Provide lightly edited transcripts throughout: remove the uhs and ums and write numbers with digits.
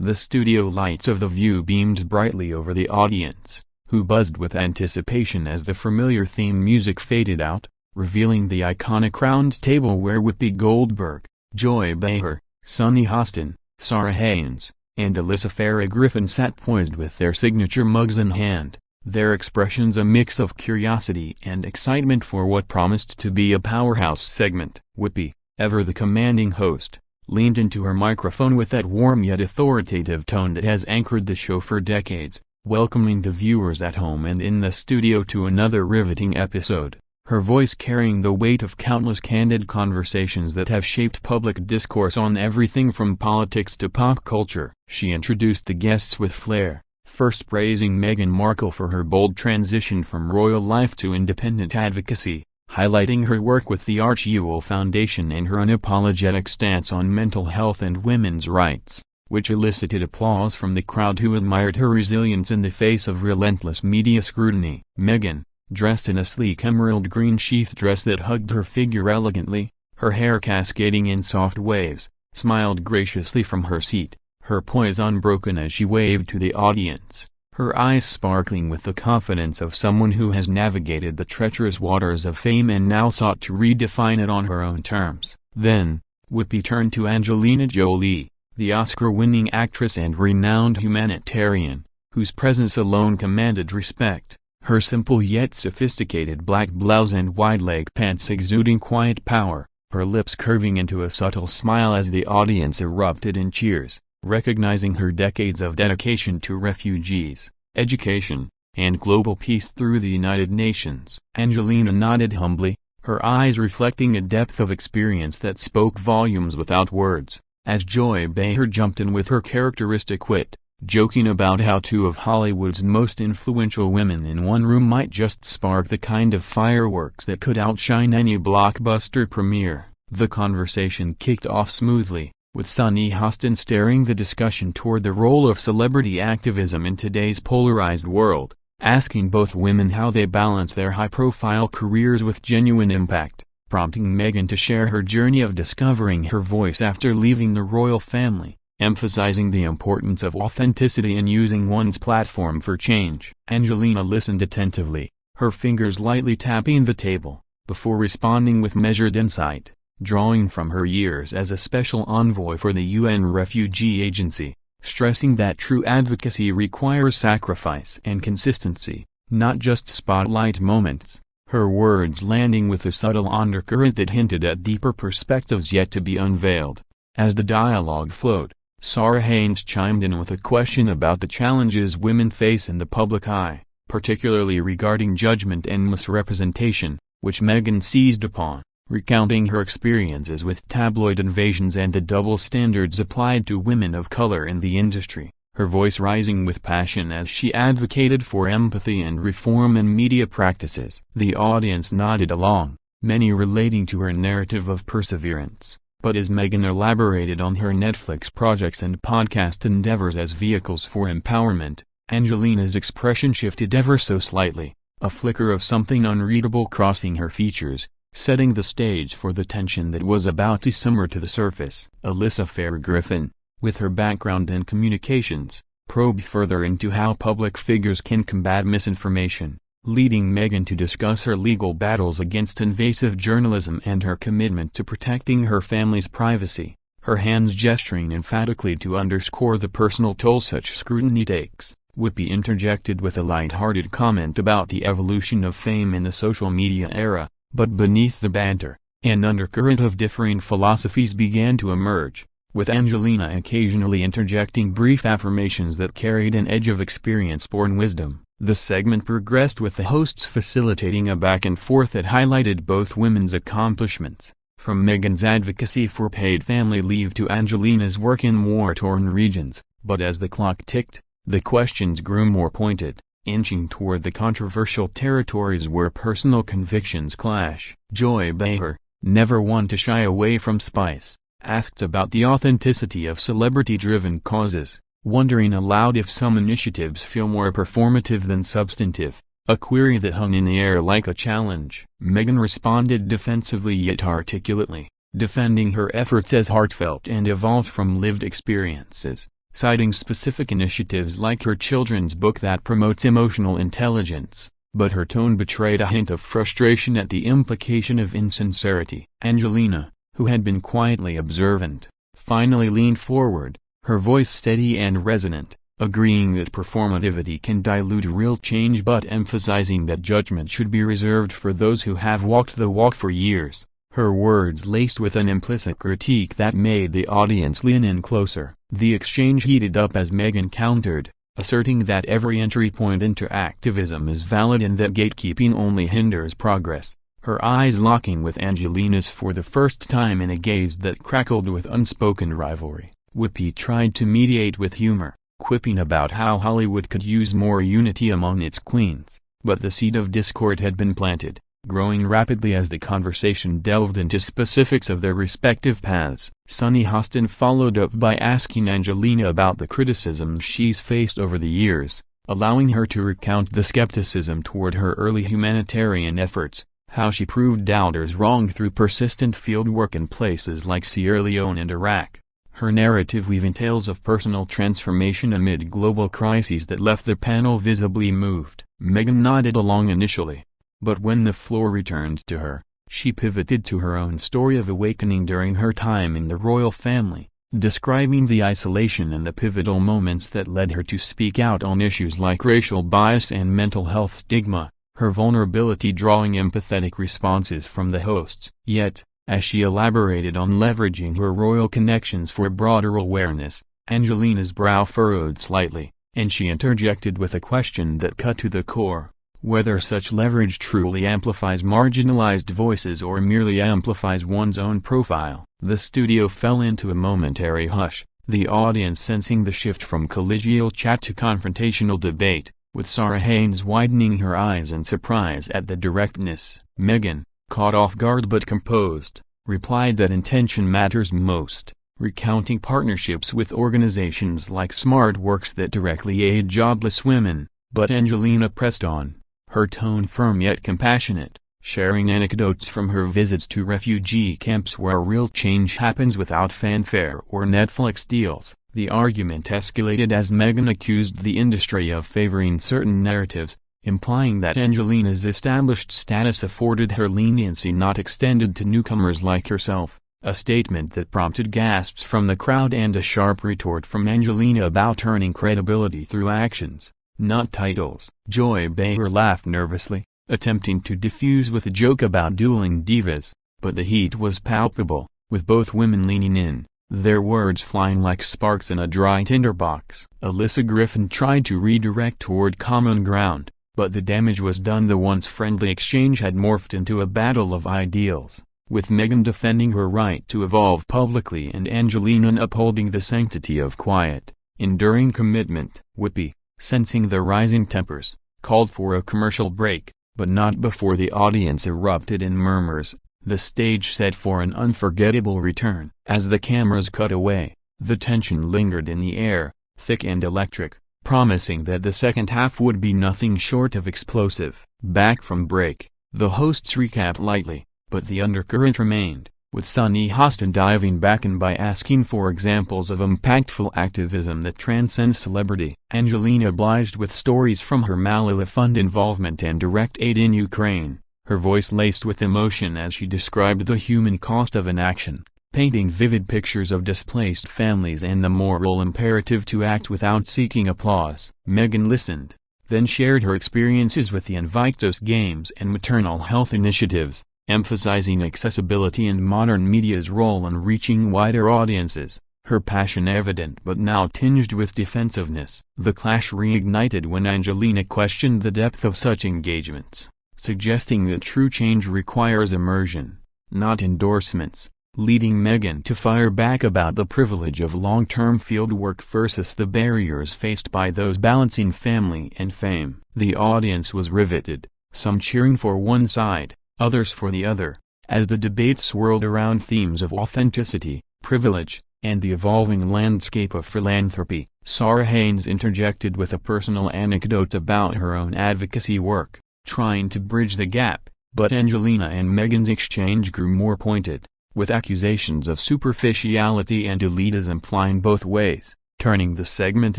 The studio lights of The View beamed brightly over the audience, who buzzed with anticipation as the familiar theme music faded out, revealing the iconic round table where Whoopi Goldberg, Joy Behar, Sunny Hostin, Sarah Haynes, and Alyssa Farah Griffin sat poised with their signature mugs in hand, their expressions a mix of curiosity and excitement for what promised to be a powerhouse segment. Whoopi, ever the commanding host, leaned into her microphone with that warm yet authoritative tone that has anchored the show for decades, welcoming the viewers at home and in the studio to another riveting episode, her voice carrying the weight of countless candid conversations that have shaped public discourse on everything from politics to pop culture. She introduced the guests with flair, first praising Meghan Markle for her bold transition from royal life to independent advocacy, highlighting her work with the Arch Ewell Foundation and her unapologetic stance on mental health and women's rights, which elicited applause from the crowd who admired her resilience in the face of relentless media scrutiny. Meghan, dressed in a sleek emerald green sheath dress that hugged her figure elegantly, her hair cascading in soft waves, smiled graciously from her seat, her poise unbroken as she waved to the audience, her eyes sparkling with the confidence of someone who has navigated the treacherous waters of fame and now sought to redefine it on her own terms. Then, Whoopi turned to Angelina Jolie, the Oscar-winning actress and renowned humanitarian, whose presence alone commanded respect, her simple yet sophisticated black blouse and wide-leg pants exuding quiet power, her lips curving into a subtle smile as the audience erupted in cheers. Recognizing her decades of dedication to refugees, education, and global peace through the United Nations. Angelina nodded humbly, her eyes reflecting a depth of experience that spoke volumes without words, as Joy Behar jumped in with her characteristic wit, joking about how two of Hollywood's most influential women in one room might just spark the kind of fireworks that could outshine any blockbuster premiere. The conversation kicked off smoothly, with Sunny Hostin steering the discussion toward the role of celebrity activism in today's polarized world, asking both women how they balance their high-profile careers with genuine impact, prompting Meghan to share her journey of discovering her voice after leaving the royal family, emphasizing the importance of authenticity and using one's platform for change. Angelina listened attentively, her fingers lightly tapping the table, before responding with measured insight, drawing from her years as a special envoy for the UN Refugee Agency, stressing that true advocacy requires sacrifice and consistency, not just spotlight moments, her words landing with a subtle undercurrent that hinted at deeper perspectives yet to be unveiled. As the dialogue flowed, Sarah Haynes chimed in with a question about the challenges women face in the public eye, particularly regarding judgment and misrepresentation, which Meghan seized upon, recounting her experiences with tabloid invasions and the double standards applied to women of color in the industry, her voice rising with passion as she advocated for empathy and reform in media practices. The audience nodded along, many relating to her narrative of perseverance, but as Meghan elaborated on her Netflix projects and podcast endeavors as vehicles for empowerment, Angelina's expression shifted ever so slightly, a flicker of something unreadable crossing her features, setting the stage for the tension that was about to simmer to the surface. Alyssa Farah Griffin, with her background in communications, probed further into how public figures can combat misinformation, leading Meghan to discuss her legal battles against invasive journalism and her commitment to protecting her family's privacy, her hands gesturing emphatically to underscore the personal toll such scrutiny takes. Whoopi interjected with a light-hearted comment about the evolution of fame in the social media era, but beneath the banter, an undercurrent of differing philosophies began to emerge, with Angelina occasionally interjecting brief affirmations that carried an edge of experience-born wisdom. The segment progressed with the hosts facilitating a back-and-forth that highlighted both women's accomplishments, from Meghan's advocacy for paid family leave to Angelina's work in war-torn regions. But as the clock ticked, the questions grew more pointed, inching toward the controversial territories where personal convictions clash. Joy Behar, never one to shy away from spice, asked about the authenticity of celebrity-driven causes, wondering aloud if some initiatives feel more performative than substantive, a query that hung in the air like a challenge. Meghan responded defensively yet articulately, defending her efforts as heartfelt and evolved from lived experiences, citing specific initiatives like her children's book that promotes emotional intelligence, but her tone betrayed a hint of frustration at the implication of insincerity. Angelina, who had been quietly observant, finally leaned forward, her voice steady and resonant, agreeing that performativity can dilute real change but emphasizing that judgment should be reserved for those who have walked the walk for years. Her words laced with an implicit critique that made the audience lean in closer. The exchange heated up as Meghan countered, asserting that every entry point into activism is valid and that gatekeeping only hinders progress. Her eyes locking with Angelina's for the first time in a gaze that crackled with unspoken rivalry. Whoopi tried to mediate with humor, quipping about how Hollywood could use more unity among its queens, but the seed of discord had been planted, growing rapidly as the conversation delved into specifics of their respective paths. Sunny Hostin followed up by asking Angelina about the criticisms she's faced over the years, allowing her to recount the skepticism toward her early humanitarian efforts, how she proved doubters wrong through persistent fieldwork in places like Sierra Leone and Iraq. Her narrative weaving tales of personal transformation amid global crises that left the panel visibly moved. Meghan nodded along initially, but when the floor returned to her, she pivoted to her own story of awakening during her time in the royal family, describing the isolation and the pivotal moments that led her to speak out on issues like racial bias and mental health stigma, her vulnerability drawing empathetic responses from the hosts. Yet, as she elaborated on leveraging her royal connections for broader awareness, Angelina's brow furrowed slightly, and she interjected with a question that cut to the core: whether such leverage truly amplifies marginalized voices or merely amplifies one's own profile. The studio fell into a momentary hush, the audience sensing the shift from collegial chat to confrontational debate, with Sarah Haynes widening her eyes in surprise at the directness. Meghan, caught off guard but composed, replied that intention matters most, recounting partnerships with organizations like SmartWorks that directly aid jobless women. But Angelina pressed on, her tone firm yet compassionate, sharing anecdotes from her visits to refugee camps where real change happens without fanfare or Netflix deals. The argument escalated as Meghan accused the industry of favoring certain narratives, implying that Angelina's established status afforded her leniency not extended to newcomers like herself, a statement that prompted gasps from the crowd and a sharp retort from Angelina about earning credibility through actions, not titles. Joy Behar laughed nervously, attempting to diffuse with a joke about dueling divas, but the heat was palpable, with both women leaning in, their words flying like sparks in a dry tinderbox. Alyssa Griffin tried to redirect toward common ground, but the damage was done. The once friendly exchange had morphed into a battle of ideals, with Meghan defending her right to evolve publicly and Angelina upholding the sanctity of quiet, enduring commitment. Whoopi, sensing the rising tempers, called for a commercial break, but not before the audience erupted in murmurs, the stage set for an unforgettable return. As the cameras cut away, the tension lingered in the air, thick and electric, promising that the second half would be nothing short of explosive. Back from break, the hosts recapped lightly, but the undercurrent remained, with Sunny Hostin diving back in by asking for examples of impactful activism that transcends celebrity. Angelina obliged with stories from her Malala Fund involvement and direct aid in Ukraine, her voice laced with emotion as she described the human cost of inaction, painting vivid pictures of displaced families and the moral imperative to act without seeking applause. Meghan listened, then shared her experiences with the Invictus Games and maternal health initiatives, emphasizing accessibility and modern media's role in reaching wider audiences, her passion evident but now tinged with defensiveness. The clash reignited when Angelina questioned the depth of such engagements, suggesting that true change requires immersion, not endorsements, leading Meghan to fire back about the privilege of long-term fieldwork versus the barriers faced by those balancing family and fame. The audience was riveted, some cheering for one side, others for the other, as the debate swirled around themes of authenticity, privilege, and the evolving landscape of philanthropy. Sarah Haynes interjected with a personal anecdote about her own advocacy work, trying to bridge the gap, but Angelina and Meghan's exchange grew more pointed, with accusations of superficiality and elitism flying both ways. turning the segment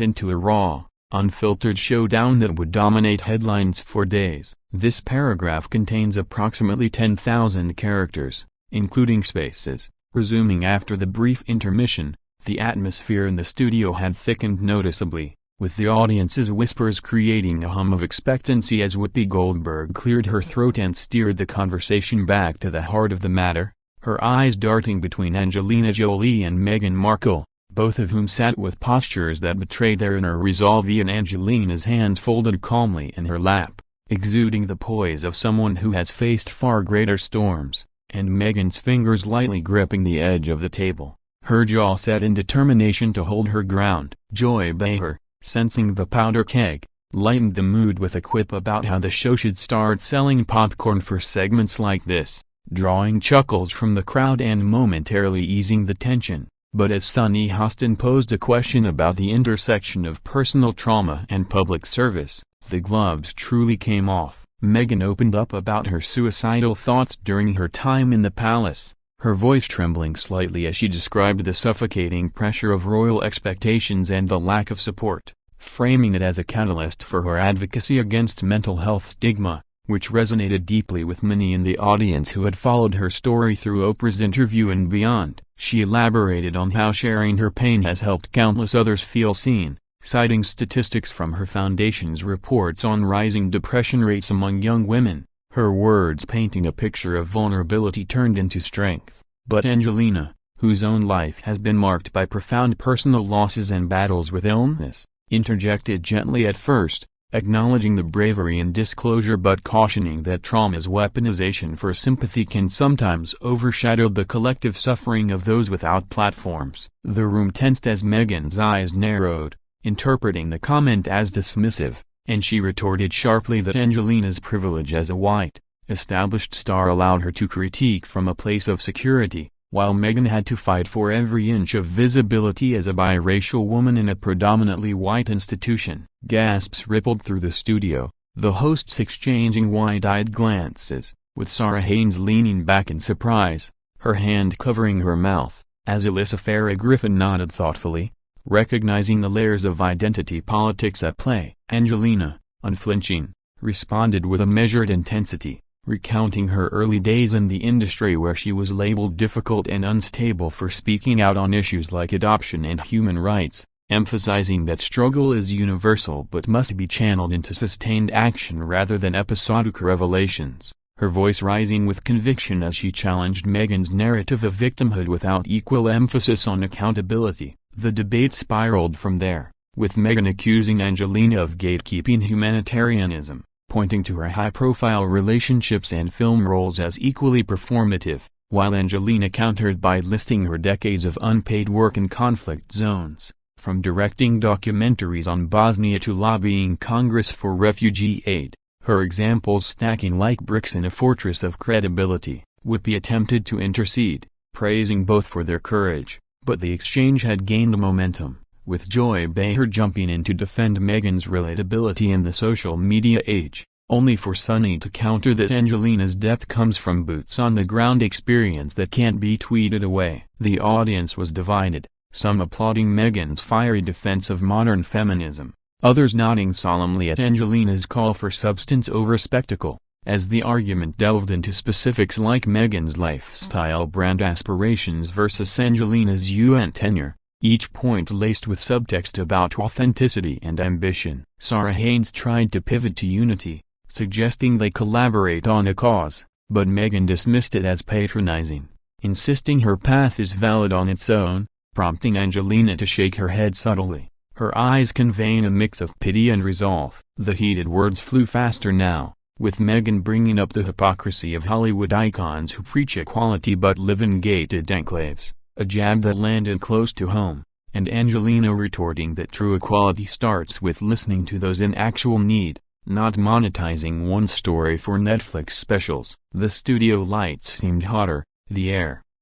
into a raw, unfiltered showdown that would dominate headlines for days. This paragraph contains approximately 10,000 characters, including spaces. Resuming after the brief intermission, the atmosphere in the studio had thickened noticeably, with the audience's whispers creating a hum of expectancy as Whoopi Goldberg cleared her throat and steered the conversation back to the heart of the matter, her eyes darting between Angelina Jolie and Meghan Markle, both of whom sat with postures that betrayed their inner resolve, and Angelina's hands folded calmly in her lap, exuding the poise of someone who has faced far greater storms, and Meghan's fingers lightly gripping the edge of the table, her jaw set in determination to hold her ground. Joy Behar, sensing the powder keg, lightened the mood with a quip about how the show should start selling popcorn for segments like this, drawing chuckles from the crowd and momentarily easing the tension. But as Sunny Hostin posed a question about the intersection of personal trauma and public service, the gloves truly came off. Meghan opened up about her suicidal thoughts during her time in the palace, her voice trembling slightly as she described the suffocating pressure of royal expectations and the lack of support, framing it as a catalyst for her advocacy against mental health stigma, which resonated deeply with many in the audience who had followed her story through Oprah's interview and beyond. She elaborated on how sharing her pain has helped countless others feel seen, citing statistics from her foundation's reports on rising depression rates among young women, her words painting a picture of vulnerability turned into strength. But Angelina, whose own life has been marked by profound personal losses and battles with illness, interjected gently at first, acknowledging the bravery in disclosure but cautioning that trauma's weaponization for sympathy can sometimes overshadow the collective suffering of those without platforms. The room tensed as Meghan's eyes narrowed, interpreting the comment as dismissive, and she retorted sharply that Angelina's privilege as a white, established star allowed her to critique from a place of security, while Meghan had to fight for every inch of visibility as a biracial woman in a predominantly white institution. Gasps rippled through the studio, the hosts exchanging wide-eyed glances, with Sarah Haynes leaning back in surprise, her hand covering her mouth, as Alyssa Farah Griffin nodded thoughtfully, recognizing the layers of identity politics at play. Angelina, unflinching, responded with a measured intensity, recounting her early days in the industry where she was labeled difficult and unstable for speaking out on issues like adoption and human rights, emphasizing that struggle is universal but must be channeled into sustained action rather than episodic revelations, her voice rising with conviction as she challenged Meghan's narrative of victimhood without equal emphasis on accountability. The debate spiraled from there, with Meghan accusing Angelina of gatekeeping humanitarianism, pointing to her high-profile relationships and film roles as equally performative, while Angelina countered by listing her decades of unpaid work in conflict zones, from directing documentaries on Bosnia to lobbying Congress for refugee aid, her examples stacking like bricks in a fortress of credibility. Whoopi attempted to intercede, praising both for their courage, but the exchange had gained momentum, with Joy Behar jumping in to defend Meghan's relatability in the social media age, only for Sunny to counter that Angelina's depth comes from boots-on-the-ground experience that can't be tweeted away. The audience was divided, some applauding Meghan's fiery defense of modern feminism, others nodding solemnly at Angelina's call for substance over spectacle. As the argument delved into specifics like Meghan's lifestyle brand aspirations versus Angelina's UN tenure, each point laced with subtext about authenticity and ambition, Sarah Haynes tried to pivot to unity, suggesting they collaborate on a cause, but Meghan dismissed it as patronizing, insisting her path is valid on its own, prompting Angelina to shake her head subtly, her eyes conveying a mix of pity and resolve. The heated words flew faster now, with Meghan bringing up the hypocrisy of Hollywood icons who preach equality but live in gated enclaves, a jab that landed close to home, and Angelina retorting that true equality starts with listening to those in actual need, not monetizing one story for Netflix specials. The studio lights seemed hotter, the air,